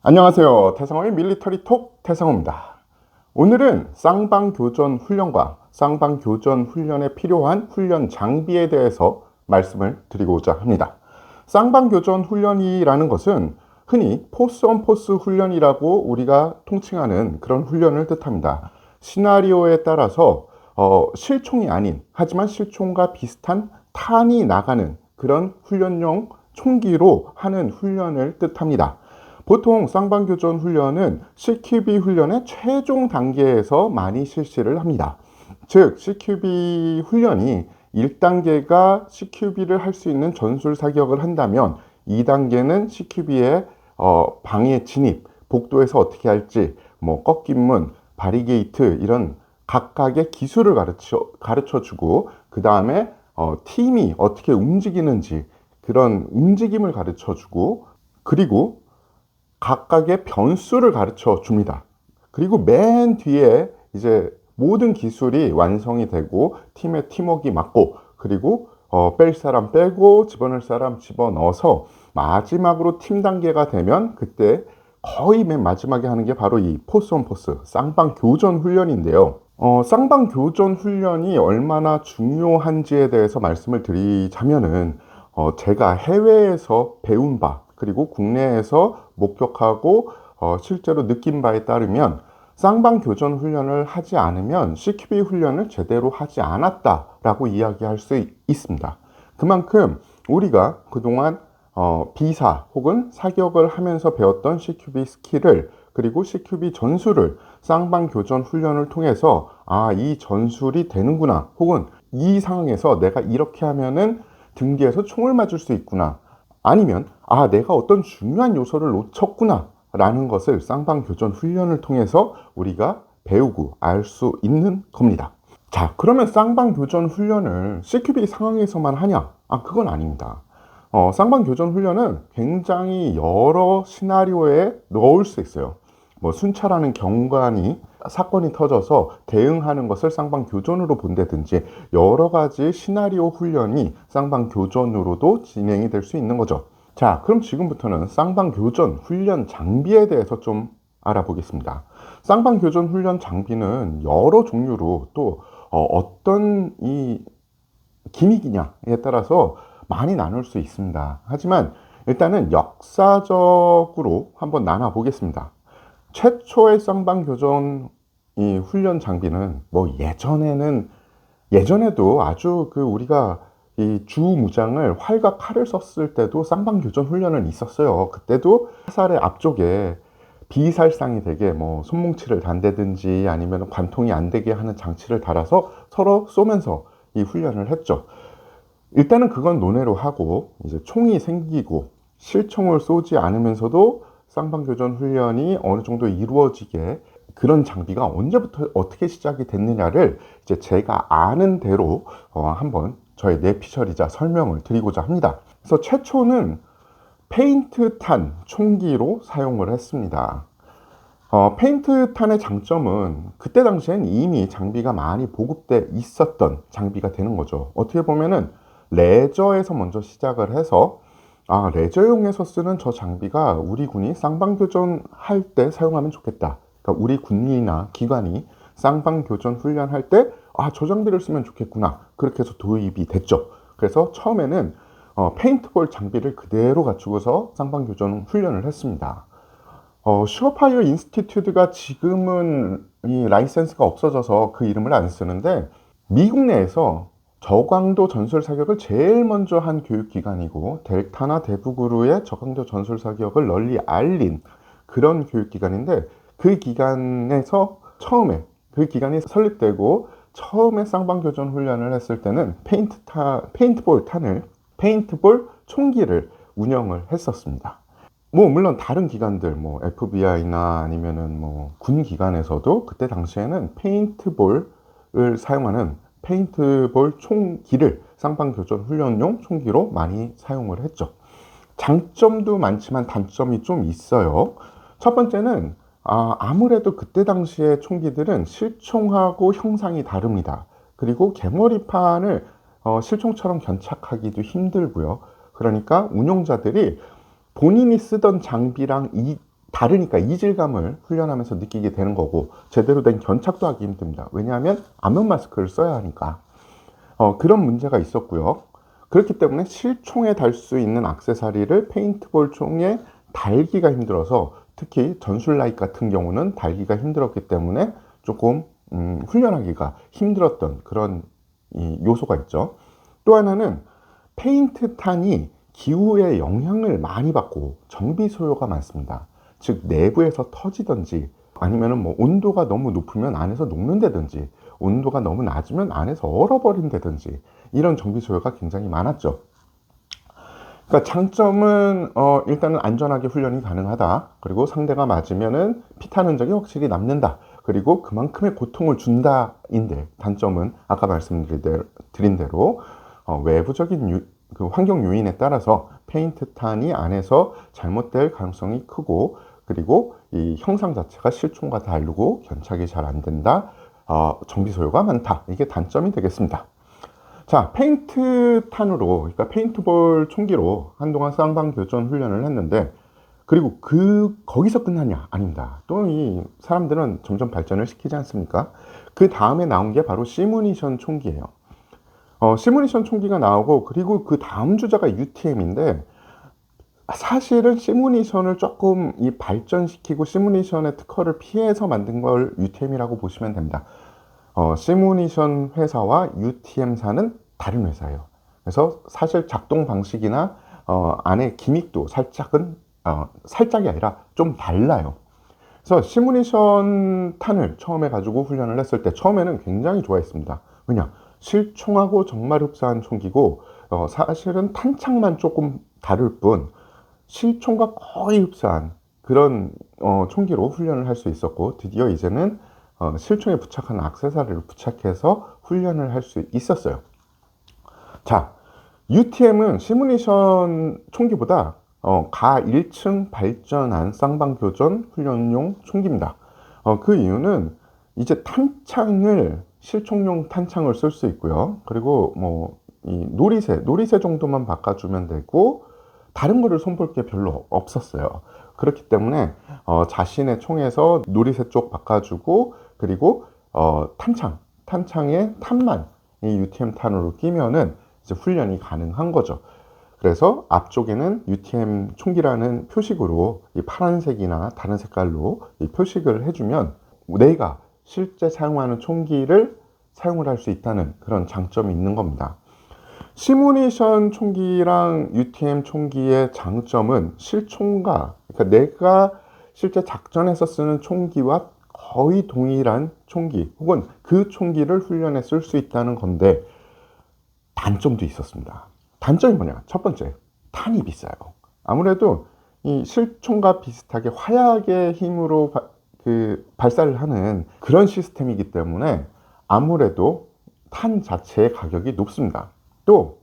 안녕하세요. 태상호의 밀리터리 톡 태상호입니다. 오늘은 쌍방교전 훈련과 쌍방교전 훈련에 필요한 훈련 장비에 대해서 말씀을 드리고자 합니다. 쌍방교전 훈련이라는 것은 흔히 포스 온 포스 훈련이라고 우리가 통칭하는 그런 훈련을 뜻합니다. 시나리오에 따라서 실총이 아닌, 하지만 실총과 비슷한 탄이 나가는 그런 훈련용 총기로 하는 훈련을 뜻합니다. 보통 쌍방교전 훈련은 CQB 훈련의 최종 단계에서 많이 실시를 합니다. 즉 CQB 훈련이 1단계가 CQB를 할 수 있는 전술 사격을 한다면 2단계는 CQB의 방해 진입, 복도에서 어떻게 할지, 꺾인 문, 바리게이트 이런 각각의 기술을 가르쳐 주고, 그 다음에 팀이 어떻게 움직이는지 그런 움직임을 가르쳐 주고, 그리고 각각의 변수를 가르쳐 줍니다. 그리고 맨 뒤에 이제 모든 기술이 완성이 되고 팀의 팀워크가 맞고, 그리고 뺄 사람 빼고 집어넣을 사람 집어넣어서 마지막으로 팀 단계가 되면 그때 거의 맨 마지막에 하는 게 바로 이 포스 온 포스 쌍방 교전 훈련인데요. 쌍방 교전 훈련이 얼마나 중요한지에 대해서 말씀을 드리자면은 제가 해외에서 배운 바, 그리고 국내에서 목격하고 실제로 느낀 바에 따르면 쌍방교전 훈련을 하지 않으면 CQB 훈련을 제대로 하지 않았다라고 이야기할 수 있습니다. 그만큼 우리가 그동안 비사 혹은 사격을 하면서 배웠던 CQB 스킬을, 그리고 CQB 전술을 쌍방교전 훈련을 통해서 이 전술이 되는구나, 혹은 이 상황에서 내가 이렇게 하면은 등 뒤에서 총을 맞을 수 있구나, 아니면 내가 어떤 중요한 요소를 놓쳤구나 라는 것을 쌍방교전 훈련을 통해서 우리가 배우고 알 수 있는 겁니다. 자, 그러면 쌍방교전 훈련을 CQB 상황에서만 하냐? 그건 아닙니다. 쌍방교전 훈련은 굉장히 여러 시나리오에 넣을 수 있어요. 순찰하는 경관이 사건이 터져서 대응하는 것을 쌍방교전으로 본다든지, 여러 가지 시나리오 훈련이 쌍방교전으로도 진행이 될 수 있는 거죠. 자, 그럼 지금부터는 쌍방교전 훈련 장비에 대해서 좀 알아보겠습니다. 쌍방교전 훈련 장비는 여러 종류로, 또 어떤 이 기믹이냐에 따라서 많이 나눌 수 있습니다. 하지만 일단은 역사적으로 한번 나눠 보겠습니다. 최초의 쌍방교전 이 훈련 장비는 예전에도 아주 우리가 이 주무장을 활과 칼을 썼을 때도 쌍방교전 훈련은 있었어요. 그때도 화살의 앞쪽에 비살상이 되게 손뭉치를 단다든지 아니면 관통이 안 되게 하는 장치를 달아서 서로 쏘면서 이 훈련을 했죠. 일단은 그건 논외로 하고, 이제 총이 생기고 실총을 쏘지 않으면서도 쌍방교전 훈련이 어느 정도 이루어지게, 그런 장비가 언제부터 어떻게 시작이 됐느냐를 이제 제가 아는 대로 한번 저의 뇌피셜이자 설명을 드리고자 합니다. 그래서 최초는 페인트탄 총기로 사용을 했습니다. 페인트탄의 장점은 그때 당시엔 이미 장비가 많이 보급돼 있었던 장비가 되는 거죠. 어떻게 보면은 레저에서 먼저 시작을 해서 레저용에서 쓰는 저 장비가 우리 군이 쌍방교전 할 때 사용하면 좋겠다. 그러니까 우리 군이나 기관이 쌍방교전 훈련할 때 저 장비를 쓰면 좋겠구나. 그렇게 해서 도입이 됐죠. 그래서 처음에는 페인트볼 장비를 그대로 갖추고서 쌍방교전 훈련을 했습니다. 슈어파이어 인스티튜트가 지금은 이 라이센스가 없어져서 그 이름을 안 쓰는데, 미국 내에서 저강도 전술 사격을 제일 먼저 한 교육기관이고, 델타나 대북으로의 저강도 전술 사격을 널리 알린 그런 교육기관인데, 그 기관에서 그 기관이 설립되고 처음에 쌍방교전 훈련을 했을 때는 페인트볼 총기를 운영을 했었습니다. 물론 다른 기관들, FBI나 아니면은 군 기관에서도 그때 당시에는 페인트볼을 사용하는 페인트볼 총기를 쌍방교전 훈련용 총기로 많이 사용을 했죠. 장점도 많지만 단점이 좀 있어요. 첫 번째는 아무래도 그때 당시의 총기들은 실총하고 형상이 다릅니다. 그리고 개머리판을 실총처럼 견착하기도 힘들고요. 그러니까 운용자들이 본인이 쓰던 장비랑 다르니까 이질감을 훈련하면서 느끼게 되는 거고, 제대로 된 견착도 하기 힘듭니다. 왜냐하면 안면 마스크를 써야 하니까. 그런 문제가 있었고요. 그렇기 때문에 실총에 달 수 있는 액세서리를 페인트볼 총에 달기가 힘들어서, 특히 전술 라이트 같은 경우는 달기가 힘들었기 때문에 조금 훈련하기가 힘들었던 그런 요소가 있죠. 또 하나는 페인트탄이 기후의 영향을 많이 받고 정비 소요가 많습니다. 즉 내부에서 터지든지, 아니면 뭐 온도가 너무 높으면 안에서 녹는다든지, 온도가 너무 낮으면 안에서 얼어버린다든지, 이런 정비 소요가 굉장히 많았죠. 그러니까 장점은 일단은 안전하게 훈련이 가능하다. 그리고 상대가 맞으면은 피탄 흔적이 확실히 남는다. 그리고 그만큼의 고통을 준다인데, 단점은 아까 말씀드린 대로 외부적인 그 환경 요인에 따라서 페인트탄이 안에서 잘못될 가능성이 크고, 그리고 이 형상 자체가 실총과 다르고 견착이 잘 안 된다. 정비 소요가 많다. 이게 단점이 되겠습니다. 자, 페인트탄으로, 그러니까 페인트볼 총기로 한동안 쌍방교전 훈련을 했는데, 그리고 거기서 끝나냐? 아닙니다. 또 이 사람들은 점점 발전을 시키지 않습니까? 그 다음에 나온 게 바로 시무니션 총기예요. 시무니션 총기가 나오고, 그리고 그 다음 주자가 UTM인데, 사실은 시무니션을 조금 발전시키고 시무니션의 특허를 피해서 만든 걸 UTM이라고 보시면 됩니다. 시무니션 회사와 UTM사는 다른 회사예요. 그래서 사실 작동 방식이나 안에 기믹도 살짝이 아니라 좀 달라요. 그래서 시무니션 탄을 처음에 가지고 훈련을 했을 때 처음에는 굉장히 좋아했습니다. 왜냐? 실총하고 정말 흡사한 총기고, 사실은 탄창만 조금 다를 뿐 실총과 거의 흡사한 그런 총기로 훈련을 할 수 있었고, 드디어 이제는 실총에 부착한 액세서리를 부착해서 훈련을 할 수 있었어요. 자, UTM은 시무니션 총기보다 가 1층 발전한 쌍방교전 훈련용 총기입니다. 그 이유는 이제 실총용 탄창을 쓸 수 있고요. 그리고 뭐 이 놀이새 정도만 바꿔주면 되고, 다른 거를 손볼 게 별로 없었어요. 그렇기 때문에 자신의 총에서 놀이새 쪽 바꿔주고, 그리고 탄창에 탄만 이 UTM 탄으로 끼면은 이제 훈련이 가능한 거죠. 그래서 앞쪽에는 UTM 총기라는 표식으로 이 파란색이나 다른 색깔로 이 표식을 해주면 내가 실제 사용하는 총기를 사용을 할 수 있다는 그런 장점이 있는 겁니다. 시무니션 총기랑 UTM 총기의 장점은 실총과, 그러니까 내가 실제 작전에서 쓰는 총기와 거의 동일한 총기, 혹은 그 총기를 훈련에 쓸 수 있다는 건데, 단점도 있었습니다. 단점이 뭐냐? 첫 번째, 탄이 비싸요. 아무래도 이 실총과 비슷하게 화약의 힘으로 발사를 하는 그런 시스템이기 때문에 아무래도 탄 자체의 가격이 높습니다. 또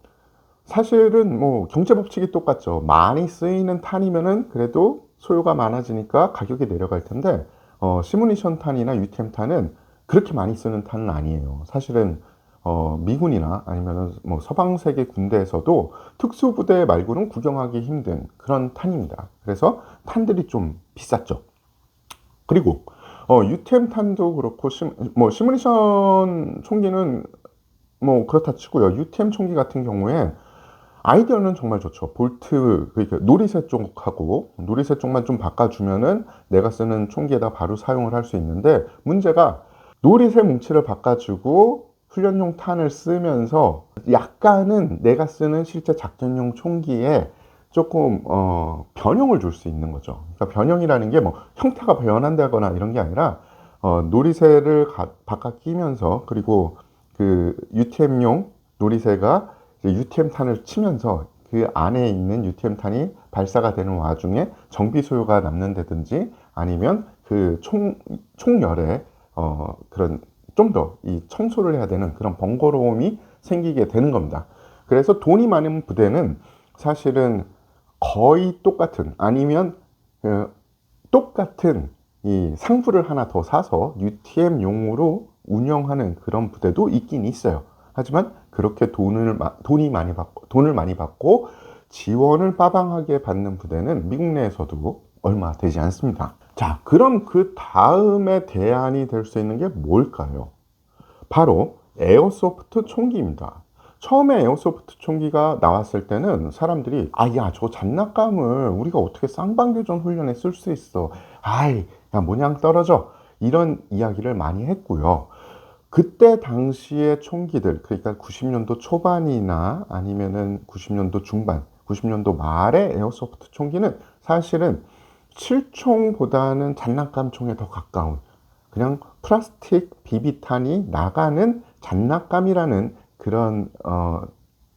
사실은 뭐 경제 법칙이 똑같죠. 많이 쓰이는 탄이면은 그래도 소요가 많아지니까 가격이 내려갈 텐데, 시무니션 탄이나 UTM 탄은 그렇게 많이 쓰는 탄은 아니에요. 사실은 미군이나 아니면 뭐 서방 세계 군대에서도 특수부대 말고는 구경하기 힘든 그런 탄입니다. 그래서 탄들이 좀 비쌌죠. 그리고 UTM 탄도 그렇고, 시무니션 총기는 뭐 그렇다 치고요. UTM 총기 같은 경우에 아이디어는 정말 좋죠. 그러니까 놀이새 쪽만 좀 바꿔주면은 내가 쓰는 총기에다 바로 사용을 할 수 있는데, 문제가 놀이새 뭉치를 바꿔주고 훈련용 탄을 쓰면서 약간은 내가 쓰는 실제 작전용 총기에 조금 변형을 줄 수 있는 거죠. 그러니까 변형이라는 게 뭐 형태가 변한다거나 이런 게 아니라, 놀이새를 바꿔 끼면서, 그리고 그 UTM용 놀이새가 UTM 탄을 치면서 그 안에 있는 UTM 탄이 발사가 되는 와중에 정비 소요가 남는다든지, 아니면 그 총열에 그런 좀 더 이 청소를 해야 되는 그런 번거로움이 생기게 되는 겁니다. 그래서 돈이 많은 부대는 사실은 거의 똑같은, 아니면 똑같은 이 상부를 하나 더 사서 UTM용으로 운영하는 그런 부대도 있긴 있어요. 하지만 그렇게 돈을 많이 받고 지원을 빠방하게 받는 부대는 미국 내에서도 얼마 되지 않습니다. 자, 그럼 그 다음에 대안이 될 수 있는 게 뭘까요? 바로 에어소프트 총기입니다. 처음에 에어소프트 총기가 나왔을 때는 사람들이 야, 저 장난감을 우리가 어떻게 쌍방교전 훈련에 쓸 수 있어? 아이, 야, 모냥 떨어져. 이런 이야기를 많이 했고요. 그때 당시의 총기들, 그러니까 90년도 초반이나 아니면은 90년도 중반, 90년도 말의 에어소프트 총기는 사실은 실총보다는 장난감 총에 더 가까운 그냥 플라스틱 비비탄이 나가는 장난감이라는 그런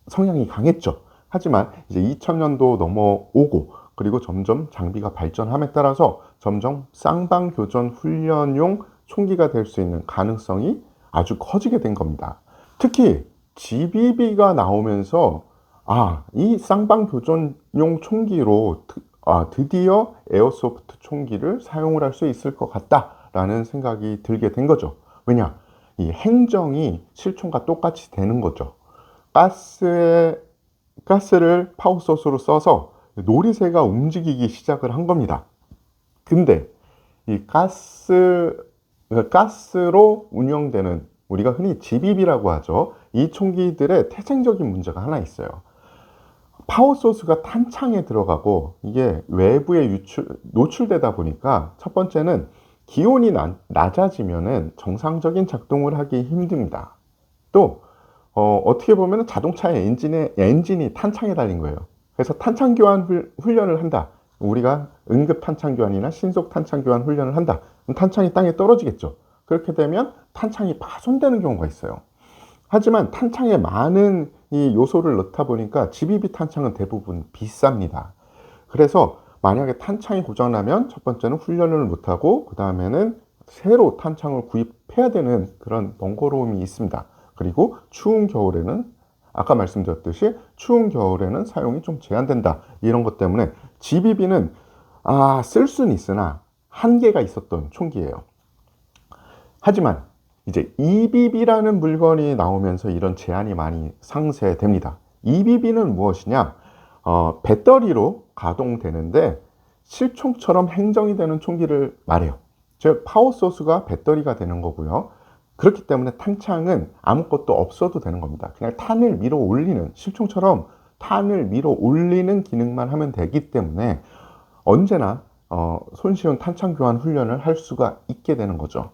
성향이 강했죠. 하지만 이제 2000년도 넘어오고 그리고 점점 장비가 발전함에 따라서 점점 쌍방교전 훈련용 총기가 될 수 있는 가능성이 아주 커지게 된 겁니다. 특히 GBB가 나오면서 이 쌍방교전용 총기로 드디어 에어소프트 총기를 사용을 할 수 있을 것 같다라는 생각이 들게 된 거죠. 왜냐? 이 행정이 실총과 똑같이 되는 거죠. 가스를 파워소스로 써서 놀이새가 움직이기 시작을 한 겁니다. 근데 이 가스로 운영되는 우리가 흔히 GBB라고 하죠. 이 총기들의 태생적인 문제가 하나 있어요. 파워소스가 탄창에 들어가고 이게 외부에 노출되다 보니까 첫 번째는 기온이 낮아지면은 정상적인 작동을 하기 힘듭니다. 또 어떻게 보면 자동차의 엔진이 탄창에 달린 거예요. 그래서 탄창 교환 훈련을 한다. 우리가 응급 탄창 교환이나 신속 탄창 교환 훈련을 한다. 그럼 탄창이 땅에 떨어지겠죠. 그렇게 되면 탄창이 파손되는 경우가 있어요. 하지만 탄창에 많은 이 요소를 넣다 보니까 GBB 탄창은 대부분 비쌉니다. 그래서 만약에 탄창이 고장나면 첫 번째는 훈련을 못하고 그 다음에는 새로 탄창을 구입해야 되는 그런 번거로움이 있습니다. 그리고 추운 겨울에는 아까 말씀드렸듯이 추운 겨울에는 사용이 좀 제한된다. 이런 것 때문에 GBB는 쓸 수는 있으나 한계가 있었던 총기예요. 하지만 이제 EBB라는 물건이 나오면서 이런 제한이 많이 상쇄됩니다. EBB는 무엇이냐? 배터리로 가동되는데 실총처럼 행정이 되는 총기를 말해요. 즉 파워소스가 배터리가 되는 거고요. 그렇기 때문에 탄창은 아무것도 없어도 되는 겁니다. 그냥 탄을 밀어 올리는, 실총처럼 탄을 밀어 올리는 기능만 하면 되기 때문에 언제나 손쉬운 탄창 교환 훈련을 할 수가 있게 되는 거죠.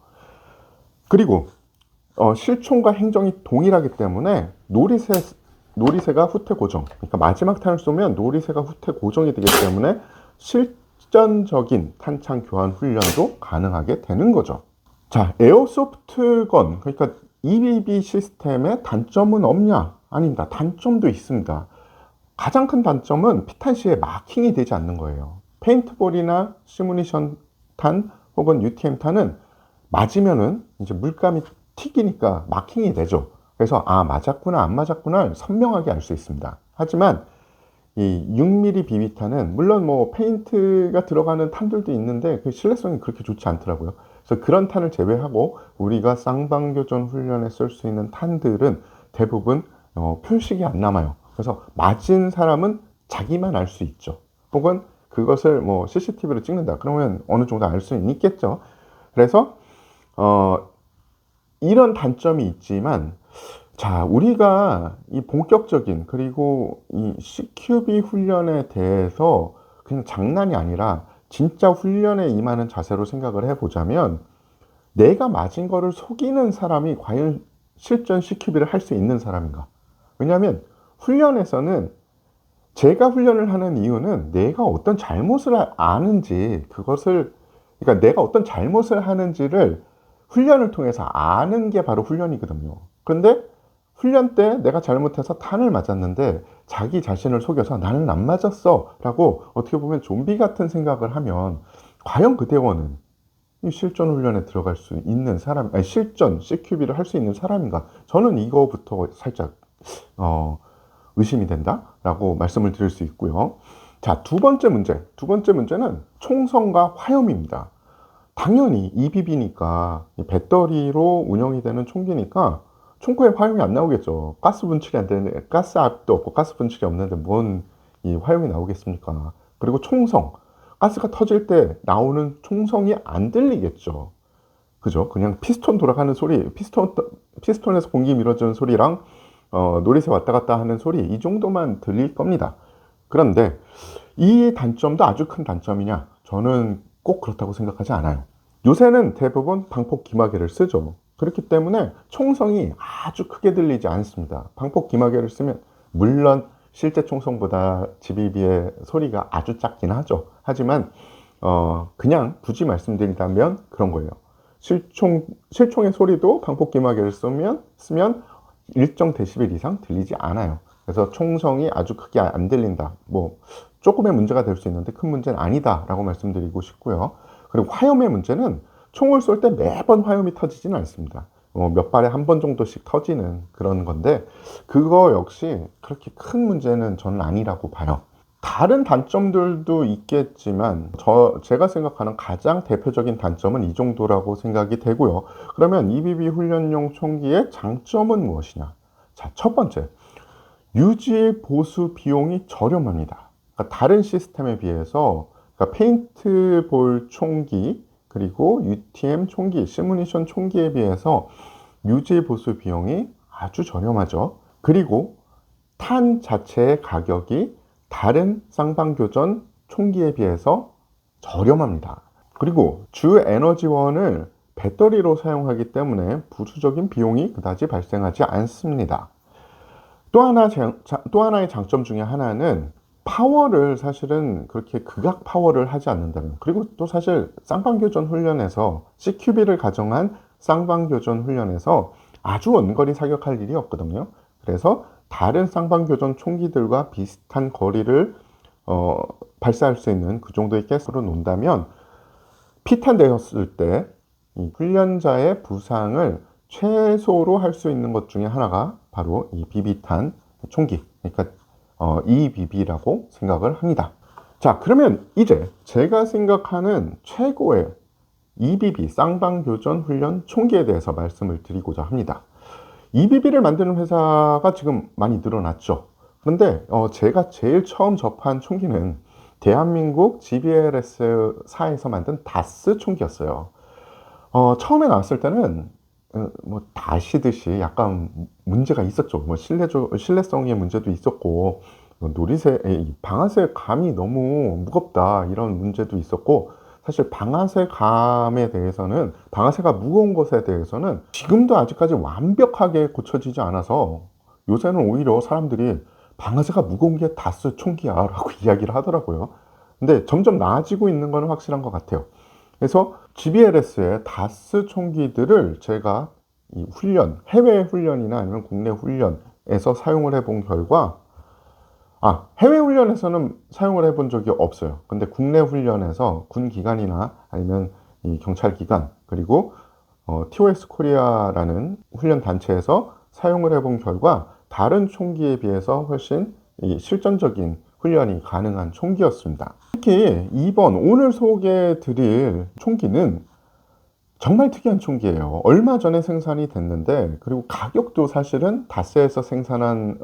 그리고 실총과 행정이 동일하기 때문에 놀이새가 후퇴 고정, 그러니까 마지막 탄을 쏘면 놀이새가 후퇴 고정이 되기 때문에 실전적인 탄창 교환 훈련도 가능하게 되는 거죠. 자, 에어소프트건, 그러니까 EBB 시스템의 단점은 없냐? 아닙니다. 단점도 있습니다. 가장 큰 단점은 피탄 시에 마킹이 되지 않는 거예요. 페인트볼이나 시무니션 탄 혹은 UTM 탄은 맞으면은 이제 물감이 튀기니까 마킹이 되죠. 그래서 맞았구나 안 맞았구나 선명하게 알 수 있습니다. 하지만 이 6mm 비비탄은 물론 뭐 페인트가 들어가는 탄들도 있는데 그 신뢰성이 그렇게 좋지 않더라고요. 그래서 그런 탄을 제외하고 우리가 쌍방교전 훈련에 쓸 수 있는 탄들은 대부분 표식이 안 남아요. 그래서 맞은 사람은 자기만 알 수 있죠. 혹은 그것을 뭐 CCTV로 찍는다. 그러면 어느 정도 알 수는 있겠죠. 그래서 이런 단점이 있지만, 자, 우리가 이 본격적인 그리고 이 CQB 훈련에 대해서 그냥 장난이 아니라 진짜 훈련에 임하는 자세로 생각을 해보자면 내가 맞은 거를 속이는 사람이 과연 실전 CQB를 할 수 있는 사람인가? 왜냐하면 훈련에서는 제가 훈련을 하는 이유는 내가 어떤 잘못을 아는지 그러니까 내가 어떤 잘못을 하는지를 훈련을 통해서 아는 게 바로 훈련이거든요. 그런데 훈련 때 내가 잘못해서 탄을 맞았는데 자기 자신을 속여서 나는 안 맞았어 라고 어떻게 보면 좀비 같은 생각을 하면 과연 그 대원은 이 실전 훈련에 들어갈 수 있는 사람, 실전 CQB를 할 수 있는 사람인가? 저는 이거부터 살짝 의심이 된다라고 말씀을 드릴 수 있고요. 자, 두 번째 문제는 총성과 화염입니다. 당연히 EBB니까 배터리로 운영이 되는 총기니까 총구에 화염이 안 나오겠죠. 가스 분출이 안 되는데, 가스 압도 없고 가스 분출이 없는데 뭔 이 화염이 나오겠습니까? 그리고 총성. 가스가 터질 때 나오는 총성이 안 들리겠죠. 그죠? 그냥 피스톤 돌아가는 소리, 피스톤에서 공기 밀어주는 소리랑 노릿에 왔다 갔다 하는 소리, 이 정도만 들릴 겁니다. 그런데 이 단점도 아주 큰 단점이냐? 저는 꼭 그렇다고 생각하지 않아요. 요새는 대부분 방폭 기마개를 쓰죠. 그렇기 때문에 총성이 아주 크게 들리지 않습니다. 방폭 기마개를 쓰면 물론 실제 총성보다 GBB의 소리가 아주 작긴 하죠. 하지만 그냥 굳이 말씀드린다면 그런 거예요. 실총의 소리도 방폭 기마개를 쓰면 일정 데시벨 이상 들리지 않아요. 그래서 총성이 아주 크게 안 들린다. 뭐 조금의 문제가 될 수 있는데 큰 문제는 아니다라고 말씀드리고 싶고요. 그리고 화염의 문제는 총을 쏠 때 매번 화염이 터지지는 않습니다. 몇 발에 한 번 정도씩 터지는 그런 건데 그거 역시 그렇게 큰 문제는 저는 아니라고 봐요. 다른 단점들도 있겠지만 제가 생각하는 가장 대표적인 단점은 이 정도라고 생각이 되고요. 그러면 EBB 훈련용 총기의 장점은 무엇이냐? 자, 첫 번째, 유지 보수 비용이 저렴합니다. 그러니까 다른 시스템에 비해서 그러니까 페인트볼 총기 그리고 UTM 총기, 시무니션 총기에 비해서 유지 보수 비용이 아주 저렴하죠. 그리고 탄 자체의 가격이 다른 쌍방교전 총기에 비해서 저렴합니다. 그리고 주 에너지원을 배터리로 사용하기 때문에 부수적인 비용이 그다지 발생하지 않습니다. 또 하나의 장점 중에 하나는 파워를 사실은 그렇게 극악 파워를 하지 않는다면, 그리고 또 사실 쌍방교전 훈련에서 CQB를 가정한 쌍방교전 훈련에서 아주 원거리 사격할 일이 없거든요. 그래서 다른 쌍방교전 총기들과 비슷한 거리를 발사할 수 있는 그 정도의 가스로 논다면 피탄되었을 때 이 훈련자의 부상을 최소로 할 수 있는 것 중에 하나가 바로 이 비비탄 총기, 그러니까 EBB라고 생각을 합니다. 자, 그러면 이제 제가 생각하는 최고의 EBB 쌍방교전 훈련 총기에 대해서 말씀을 드리고자 합니다. EBB를 만드는 회사가 지금 많이 늘어났죠. 그런데 제가 제일 처음 접한 총기는 대한민국 GBLS사에서 만든 다스 총기였어요. 처음에 나왔을 때는 뭐 다시듯이 약간 문제가 있었죠. 뭐 신뢰성의 문제도 있었고, 방아쇠 감이 너무 무겁다 이런 문제도 있었고, 사실 방아쇠 감에 대해서는, 방아쇠가 무거운 것에 대해서는 지금도 아직까지 완벽하게 고쳐지지 않아서 요새는 오히려 사람들이 방아쇠가 무거운 게 다스 총기야 라고 이야기를 하더라고요. 근데 점점 나아지고 있는 건 확실한 것 같아요. 그래서 GBLS의 다스 총기들을 제가 이 해외 훈련이나 아니면 국내 훈련에서 사용을 해본 결과, 해외 훈련에서는 사용을 해본 적이 없어요. 근데 국내 훈련에서 군 기관이나 아니면 이 경찰 기관, 그리고 TOS 코리아라는 훈련 단체에서 사용을 해본 결과 다른 총기에 비해서 훨씬 이 실전적인 훈련이 가능한 총기였습니다. 특히 오늘 소개해 드릴 총기는 정말 특이한 총기예요. 얼마 전에 생산이 됐는데, 그리고 가격도 사실은 다스에서 생산한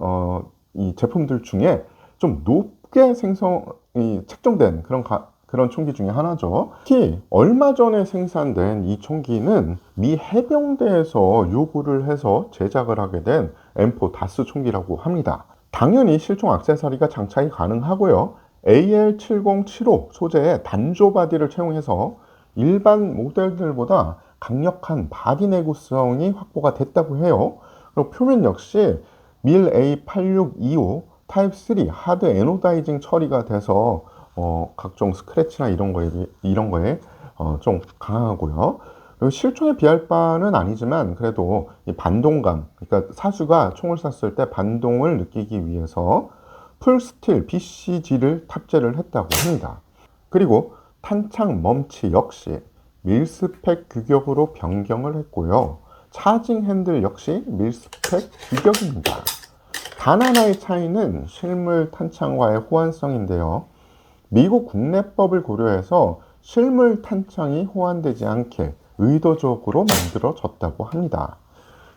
이 제품들 중에 좀 높게 책정된 그런 총기 중에 하나죠. 특히 얼마 전에 생산된 이 총기는 미 해병대에서 요구를 해서 제작을 하게 된 M4 다스 총기라고 합니다. 당연히 실총 액세서리가 장착이 가능하고요. AL7075 소재의 단조 바디를 채용해서 일반 모델들보다 강력한 바디 내구성이 확보가 됐다고 해요. 그리고 표면 역시 밀 A8625 타입 3 하드 에노다이징 처리가 돼서 각종 스크래치나 이런 거에 좀 강하고요. 그리고 실총에 비할 바는 아니지만 그래도 이 반동감, 그러니까 사수가 총을 쐈을 때 반동을 느끼기 위해서 풀스틸 BCG를 탑재를 했다고 합니다. 그리고 탄창 멈치 역시 밀스펙 규격으로 변경을 했고요. 차징 핸들 역시 밀스펙 규격입니다. 단 하나의 차이는 실물 탄창과의 호환성인데요. 미국 국내법을 고려해서 실물 탄창이 호환되지 않게 의도적으로 만들어졌다고 합니다.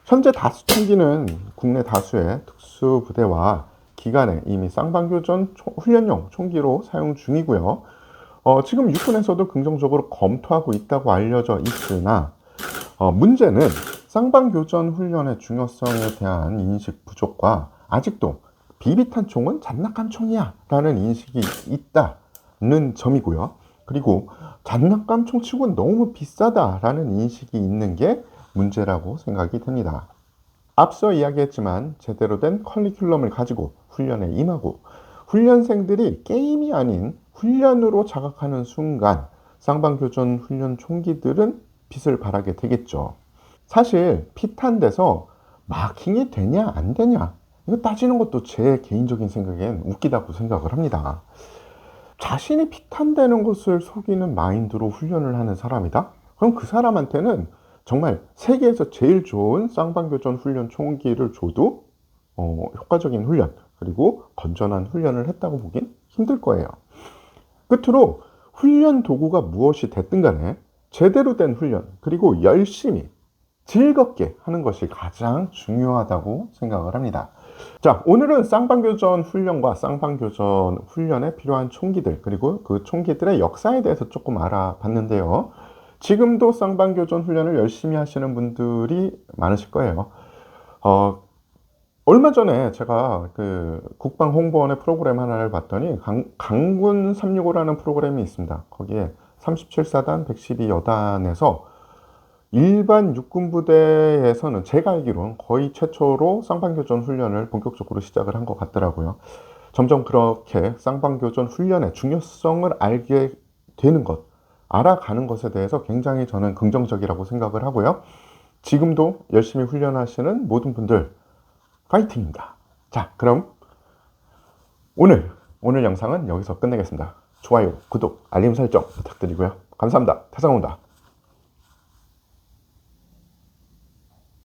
현재 다수 총기는 국내 다수의 특수부대와 기관에 이미 쌍방교전 훈련용 총기로 사용 중이고요. 지금 육군에서도 긍정적으로 검토하고 있다고 알려져 있으나 문제는 쌍방교전 훈련의 중요성에 대한 인식 부족과 아직도 비비탄 총은 장난감 총이야 라는 인식이 있다는 점이고요. 그리고 장난감 총 치고는 너무 비싸다라는 인식이 있는 게 문제라고 생각이 됩니다. 앞서 이야기했지만 제대로 된 커리큘럼을 가지고 훈련에 임하고 훈련생들이 게임이 아닌 훈련으로 자각하는 순간 쌍방교전 훈련 총기들은 빛을 발하게 되겠죠. 사실 피탄돼서 마킹이 되냐 안 되냐 이거 따지는 것도 제 개인적인 생각엔 웃기다고 생각을 합니다. 자신이 피탄되는 것을 속이는 마인드로 훈련을 하는 사람이다? 그럼 그 사람한테는 정말 세계에서 제일 좋은 쌍방교전 훈련 총기를 줘도 효과적인 훈련 그리고 건전한 훈련을 했다고 보긴 힘들 거예요. 끝으로 훈련 도구가 무엇이 됐든 간에 제대로 된 훈련 그리고 열심히 즐겁게 하는 것이 가장 중요하다고 생각을 합니다. 자, 오늘은 쌍방교전 훈련과 쌍방교전 훈련에 필요한 총기들 그리고 그 총기들의 역사에 대해서 조금 알아봤는데요. 지금도 쌍방교전 훈련을 열심히 하시는 분들이 많으실 거예요. 얼마 전에 제가 그 국방홍보원의 프로그램 하나를 봤더니 강군 365라는 프로그램이 있습니다. 거기에 37사단 112여단에서 일반 육군부대에서는 제가 알기로는 거의 최초로 쌍방교전 훈련을 본격적으로 시작을 한 것 같더라고요. 점점 그렇게 쌍방교전 훈련의 중요성을 알게 되는 것, 알아가는 것에 대해서 굉장히 저는 긍정적이라고 생각을 하고요. 지금도 열심히 훈련하시는 모든 분들 파이팅입니다. 자, 그럼 오늘 영상은 여기서 끝내겠습니다. 좋아요, 구독, 알림 설정 부탁드리고요. 감사합니다. 태상호입니다.